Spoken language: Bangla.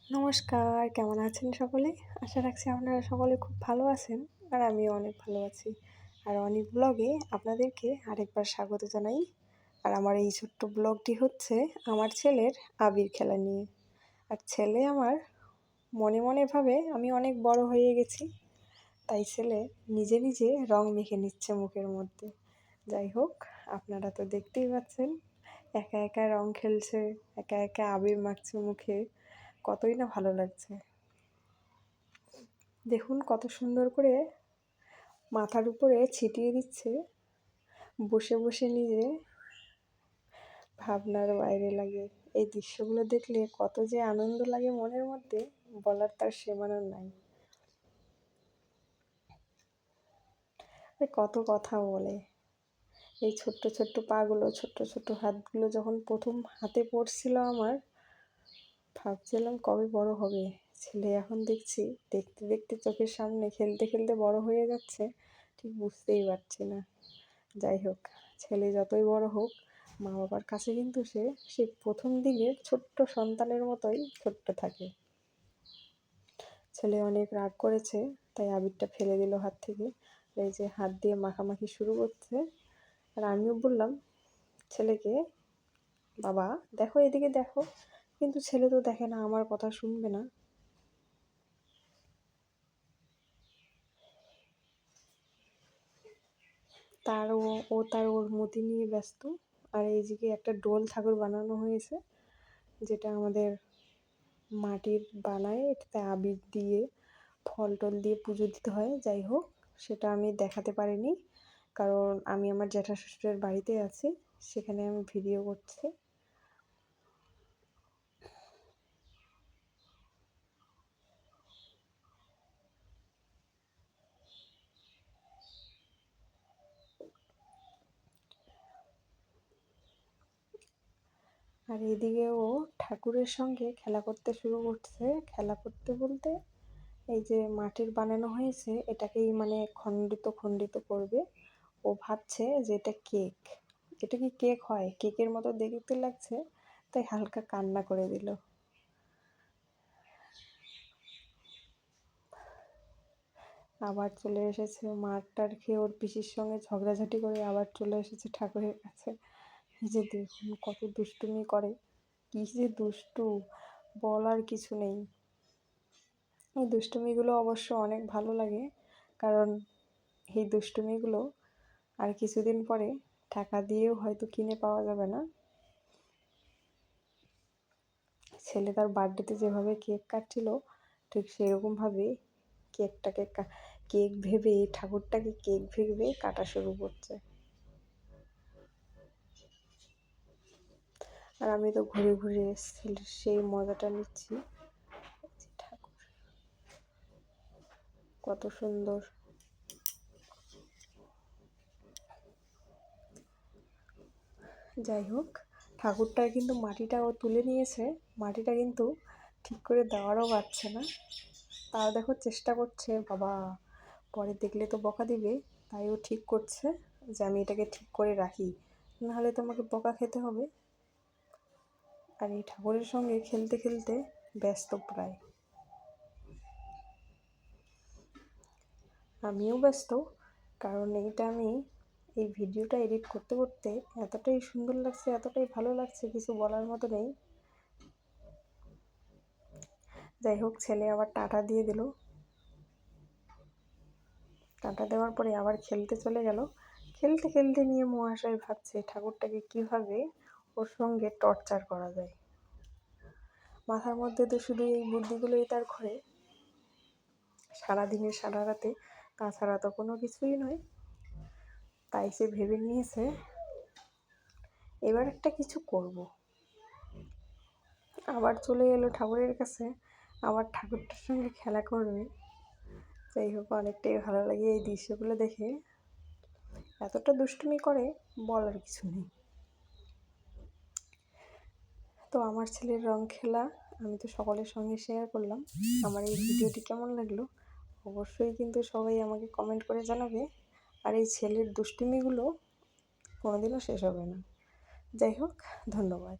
নমস্কার, কেমন আছেন সকলে? আশা রাখছি আপনারা সকলে খুব ভালো আছেন আর আমিও অনেক ভালো আছি। আর অনেক ব্লগে আপনাদেরকে আরেকবার স্বাগত জানাই। আর আমার এই ছোট্ট ব্লগটি হচ্ছে আমার ছেলের আবির খেলা নিয়ে। আর ছেলে আমার মনে মনে ভাবে আমি অনেক বড় হয়ে গেছি, তাই ছেলে নিজে নিজে রং মেখে নিচ্ছে মুখের মধ্যে। যাই হোক, আপনারা তো দেখতেই পাচ্ছেন একা একা রং খেলছে, একা একা আবির মাখছে মুখে, কতই না ভালো লাগছে। দেখুন কত সুন্দর করে মাথার উপরে ছিটিয়ে দিচ্ছে, বসে বসে নিজে ভাবনার বাইরে লাগে। এই দৃশ্যগুলো দেখলে কত যে আনন্দ লাগে মনের মধ্যে, বলার তার সীমানা নাই। কত কথা বলে এই ছোট্ট ছোট্ট পাগুলো, ছোট্ট ছোট্ট হাতগুলো যখন প্রথম হাতে পড়ছিল আমার, ভাবছিলাম কবে বড় হবে ছেলে। এখন দেখছি দেখতে দেখতে চোখের সামনে খেলতে খেলতে বড় হয়ে যাচ্ছে, ঠিক বুঝতেই পারছি না। যাই হোক, ছেলে যতই বড় হোক, মা বাবার কাছে কিন্তু সে সেই প্রথম দিকের ছোট্ট সন্তানের মতোই ছোট্ট থাকে। ছেলে অনেক রাগ করেছে, তাই আবিরটা ফেলে দিল হাত থেকে। এই যে হাত দিয়ে মাখামাখি শুরু করছে। আর আমিও বললাম ছেলেকে, বাবা দেখো, এদিকে দেখো, কিন্তু ছেলে তো দেখে না, আমার কথা শুনবে না। ওর মতি নিয়ে ব্যস্ত। আর এইদিকে একটা ডোল ঠাকুর বানানো হয়েছে, যেটা আমাদের মাটির বানায়, এটাতে আবির দিয়ে ফল টল দিয়ে পুজো দিতে হয়। যাই হোক, সেটা আমি দেখাতে পারিনি, কারণ আমি আমার জ্যাঠা শ্বশুরের বাড়িতে আছি, সেখানে আমি ভিডিও করছি। আর এদিকে ও ঠাকুরের সঙ্গে খেলা করতে শুরু করছে। খেলা করতে বলতে, এই যে মাটির বানানো হয়েছে এটাকেই মানে খণ্ডিত খণ্ডিত করবে। ও ভাবছে যে এটা কেক। এটা কি কেক হয়? কেকের মতো দেখতে লাগছে, তাই হালকা কান্না করে দিল। আবার চলে এসেছে মারটার খেয়ে, ওর পিসির সঙ্গে ঝগড়াঝাটি করে আবার চলে এসেছে ঠাকুরের কাছে। এই যে দেখুন কত দুষ্টুমি করে, কি যে দুষ্টু, বলার কিছু নেই। এই দুষ্টুমিগুলো অবশ্য অনেক ভালো লাগে, কারণ এই দুষ্টুমিগুলো আর কিছুদিন পরে টাকা দিয়েও হয়তো কিনে পাওয়া যাবে না। ছেলে তার বার্থডেতে যেভাবে কেক কাটছিল, ঠিক সেরকমভাবে কেকটাকে কেক ভেবে, ঠাকুরটাকে কেক ভেবে কাটা শুরু করছে। আর আমি তো ঘুরে ঘুরে সেই মজাটা নিচ্ছি। ঠাকুর কত সুন্দর। যাই হোক, ঠাকুরটার কিন্তু মাটিটা ও তুলে নিয়েছে, মাটিটা কিন্তু ঠিক করে দেওয়ারও পারছে না। তাও দেখো চেষ্টা করছে, বাবা পরে দেখলে তো বকা দিবে, তাই ও ঠিক করছে যে আমি এটাকে ঠিক করে রাখি, নাহলে তো আমাকে বকা খেতে হবে। আর এই ঠাকুরের সঙ্গে খেলতে খেলতে ব্যস্ত প্রায়। আমিও ব্যস্ত, কারণ এই ভিডিওটা এডিট করতে করতে এতটাই সুন্দর লাগছে, এতটাই ভালো লাগছে, কিছু বলার মতো নেই। যাই হোক, ছেলে আবার টাটা দিয়ে দিল। টাটা দেওয়ার পরে আবার খেলতে চলে গেল। খেলতে খেলতে নিয়ে মহাশয় ভাবছে ঠাকুরটাকে কিভাবে ওর সঙ্গে টর্চার করা যায়। মাথার মধ্যে তো শুধু এই বুদ্ধিগুলোই তার ঘোরে, সারাদিনে সারা রাতে, তাছাড়া তো কোনো কিছুই নয়। তাই সে ভেবে নিয়েছে এবার একটা কিছু করব। আবার চলে এলো ঠাকুরের কাছে, আবার ঠাকুরটার সঙ্গে খেলা করবে। যাই হোক, অনেকটাই ভালো লাগে এই দৃশ্যগুলো দেখে। এতটা দুষ্টুমি করে বলার কিছু নেই। তো আমার ছেলের রং খেলা আমি তো সকলের সঙ্গে শেয়ার করলাম। আমার এই ভিডিওটি কেমন লাগলো অবশ্যই কিন্তু সবাই আমাকে কমেন্ট করে জানাবে। আর এই ছেলের দুষ্টুমিগুলো কোনোদিনও শেষ হবে না। যাই হোক, ধন্যবাদ।